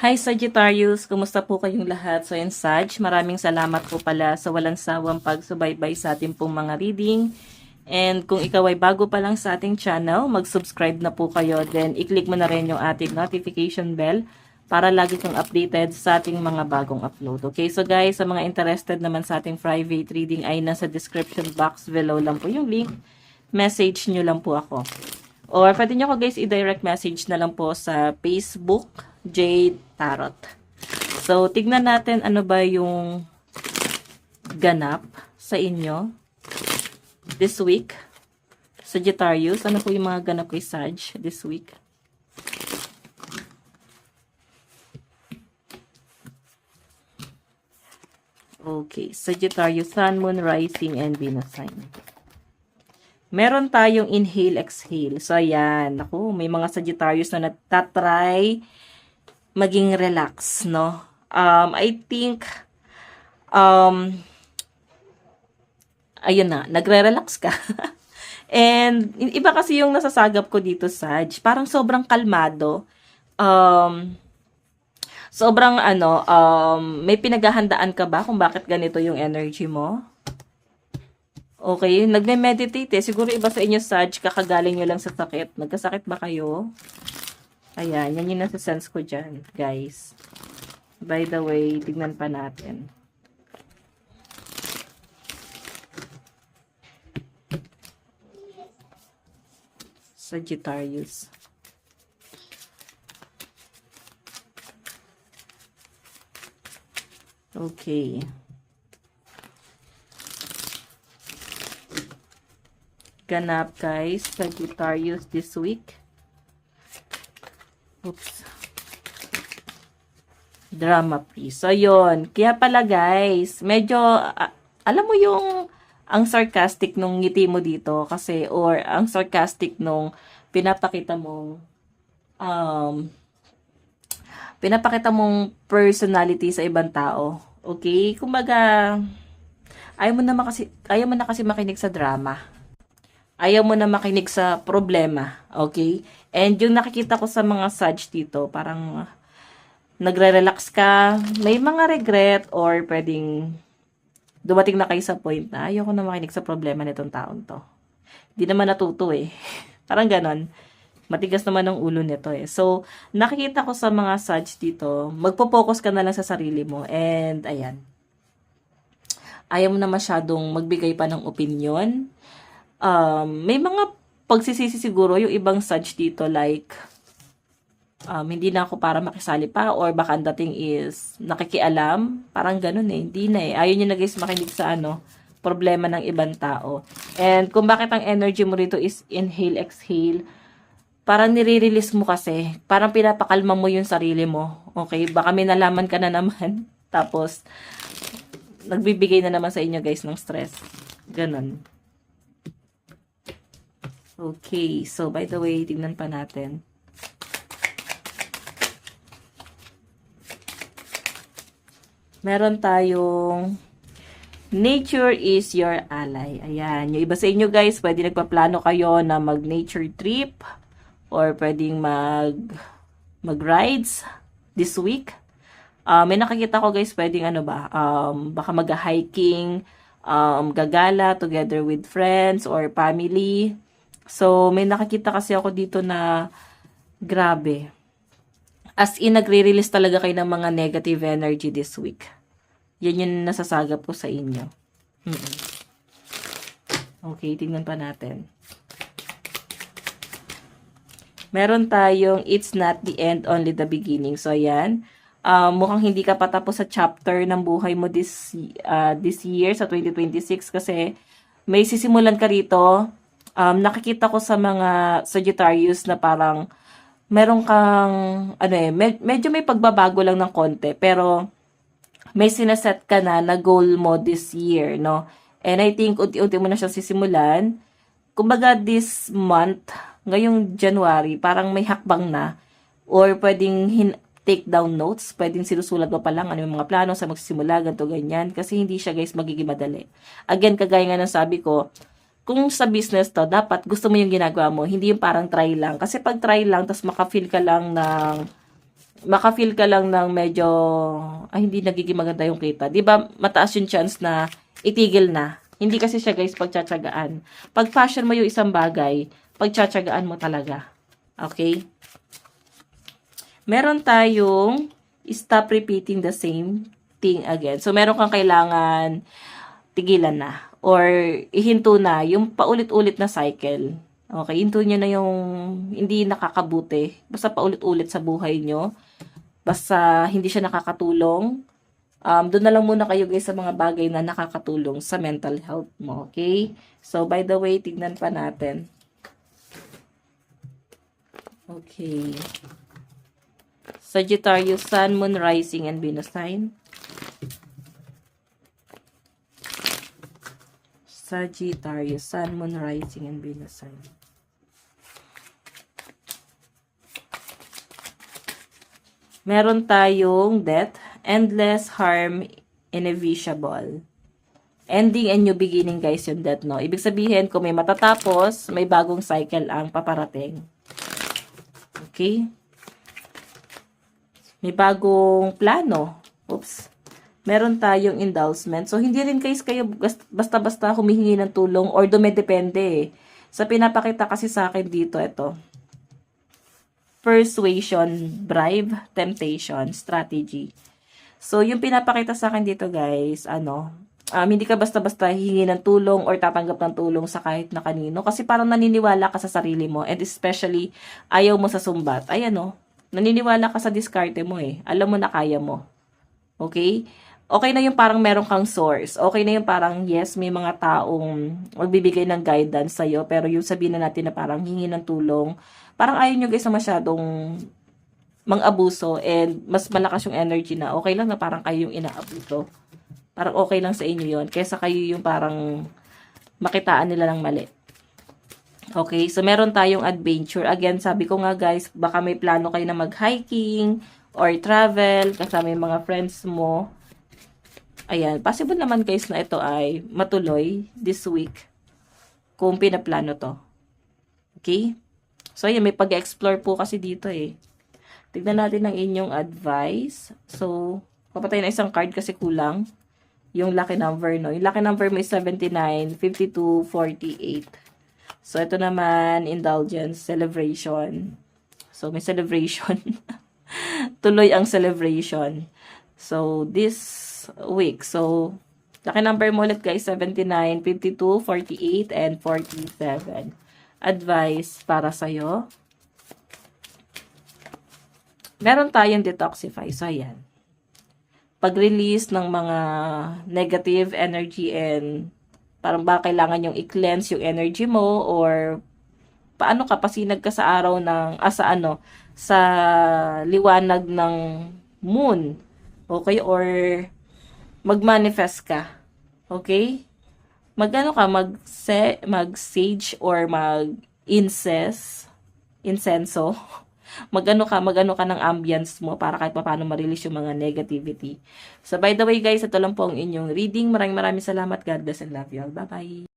Hi Sagittarius, kumusta po kayong lahat? So yun Sag, maraming salamat po pala sa walang sawang pagsubaybay sa ating pong mga reading. And kung ikaw ay bago pa lang sa ating channel, mag-subscribe na po kayo. Then i-click mo na rin yung ating notification bell para lagi kang updated sa ating mga bagong upload. Okay, so guys, sa mga interested naman sa ating private reading ay nasa description box below lang po yung link. Message nyo lang po ako. Or pwede nyo ko guys i-direct message na lang po sa Facebook, Jade Tarot. So, tignan natin ano ba yung ganap sa inyo this week. Sagittarius, ano po yung mga ganap kay Sag this week? Okay, Sagittarius, Sun, Moon, Rising, and Venus sign. Meron tayong inhale, exhale. So, ayan. Naku, may mga Sagittarius na natatry maging relax, no? I think, ayun na, nagre-relax ka. And, iba kasi yung nasasagap ko dito, Sag. Parang sobrang kalmado. Sobrang, may pinaghahandaan ka ba kung bakit ganito yung energy mo? Okay, nagme-meditate eh. Siguro iba sa inyo, Sag, kakagaling nyo lang sa sakit. Nagkasakit ba kayo? Ayan, yan yung nasa-sense ko dyan, guys. By the way, tignan pa natin. Sagittarius. Okay. Ganap guys, Sagittarius this week. Oops. Drama free. So, yun. Kaya pala guys, medyo, alam mo yung, ang sarcastic nung ngiti mo dito kasi, or ang sarcastic nung pinapakita mong, personality sa ibang tao. Okay? Kumbaga, ayaw mo na kasi makinig sa drama. Ayaw mo na makinig sa problema, okay? And yung nakikita ko sa mga Sag dito, parang nagre-relax ka, may mga regret, or pwedeng dumating na kayo sa point na ayaw ko na makinig sa problema nitong taon to. Di naman natuto eh. Parang ganon. Matigas naman ang ulo nito eh. So, nakikita ko sa mga Sag dito, magpo-focus ka na lang sa sarili mo. And, ayan. Ayaw mo na masyadong magbigay pa ng opinion. May mga pagsisisi siguro yung ibang Sag dito like hindi na ako para makisali pa or baka ang dating is nakikialam, parang ganun eh, hindi na eh. Ayaw niyo na guys makinig sa problema ng ibang tao. And kung bakit ang energy mo rito is inhale, exhale, parang nire-release mo kasi, parang pinapakalma mo yung sarili mo. Okay, baka may nalaman ka na naman, tapos nagbibigay na naman sa inyo guys ng stress. Ganun. Okay, so by the way, tignan pa natin. Meron tayong nature is your ally. Ayan, yung iba sa inyo guys, pwede nagpaplano kayo na mag-nature trip or pwedeng mag-rides this week. May nakikita ko guys, pwedeng baka mag-hiking, gagala together with friends or family. So, may nakikita kasi ako dito na grabe. As in, nagre-release talaga kayo ng mga negative energy this week. Yan yung nasasagap ko sa inyo. Okay, tingnan pa natin. Meron tayong it's not the end, only the beginning. So, ayan. Mukhang hindi ka patapos sa chapter ng buhay mo this year, sa 2026. Kasi may sisimulan ka rito. Nakikita ko sa mga Sagittarius na parang meron kang, medyo may pagbabago lang ng konti, pero may sinaset ka na goal mo this year, no? And I think, unti-unti mo na siyang sisimulan. Kumbaga, this month, ngayong January, parang may hakbang na, or pwedeng take down notes, pwedeng sinusulat mo pa lang ano yung mga plano sa magsisimula, ganito, ganyan, kasi hindi siya guys magiging madali. Again, kagaya nga ng sabi ko, kung sa business to, dapat gusto mo yung ginagawa mo, hindi yung parang try lang. Kasi pag try lang, tapos makafeel ka lang ng maka-feel ka lang ng medyo, hindi nagiging maganda yung kita. Di ba mataas yung chance na itigil na. Hindi kasi siya guys pagtsatsagaan. Pag passion mo yung isang bagay, pagtsatsagaan mo talaga. Okay? Meron tayong stop repeating the same thing again. So, meron kang kailangan tigilan na or ihinto na yung paulit-ulit na cycle. Okay, hinto nyo na yung hindi nakakabuti. Basta paulit-ulit sa buhay nyo. Basta hindi siya nakakatulong. Doon na lang muna kayo guys sa mga bagay na nakakatulong sa mental health mo. Okay? So, by the way, tignan pa natin. Okay. Sagittarius, Sun, Moon, Rising, and Venus sign. Sagittarius, Sun, Moon, Rising, and Venus sign. Meron tayong death, endless harm, inevitable. Ending and new beginning guys yung death, no? Ibig sabihin, kung may matatapos, may bagong cycle ang paparating. Okay? May bagong plano. Oops. Meron tayong endowment. So, hindi rin guys kayo basta-basta humihingi ng tulong or dumedepende eh. Sa pinapakita kasi sa akin dito, ito. Persuasion, bribe, temptation, strategy. So, yung pinapakita sa akin dito guys, hindi ka basta-basta hihingi ng tulong or tatanggap ng tulong sa kahit na kanino. Kasi parang naniniwala ka sa sarili mo and especially ayaw mo sa sumbat. Ayan naniniwala ka sa diskarte mo eh. Alam mo na kaya mo. Okay? Okay na yung parang meron kang source. Okay na yung parang, yes, may mga taong magbibigay ng guidance sa'yo. Pero yung sabihin na natin na parang hingi ng tulong, parang ayaw nyo guys na masyadong mang-abuso and mas malakas yung energy na okay lang na parang kayo yung inaabuso. Parang okay lang sa inyo yon kaysa kayo yung parang makitaan nila ng mali. Okay, so meron tayong adventure. Again, sabi ko nga guys, baka may plano kayo na mag-hiking or travel kasama yung mga friends mo. Ayan, possible naman guys na ito ay matuloy this week kung pinaplano to. Okay? So, ayan, may pag-explore po kasi dito eh. Tignan natin ang inyong advice. So, papatay na isang card kasi kulang. Yung lucky number, no? Yung lucky number mo is 79, 52, 48. So, ito naman, indulgence, celebration. So, may celebration. Tuloy ang celebration. So, this week. So, lucky number mo ulit guys, 79, 52, 48, and 47. Advice para sa'yo. Meron tayong detoxify. So, ayan. Pag-release ng mga negative energy and parang ba kailangan yung i-cleanse yung energy mo or paano ka pasinag ka sa araw ng sa liwanag ng moon. Okay? Or mag-manifest ka. Okay? Mag-sage or incenso. Mag-ano ka ng ambience mo para kahit paano ma-release yung mga negativity. So, by the way guys, ito lang po ang inyong reading. Maraming salamat. God bless and love you all. Bye-bye.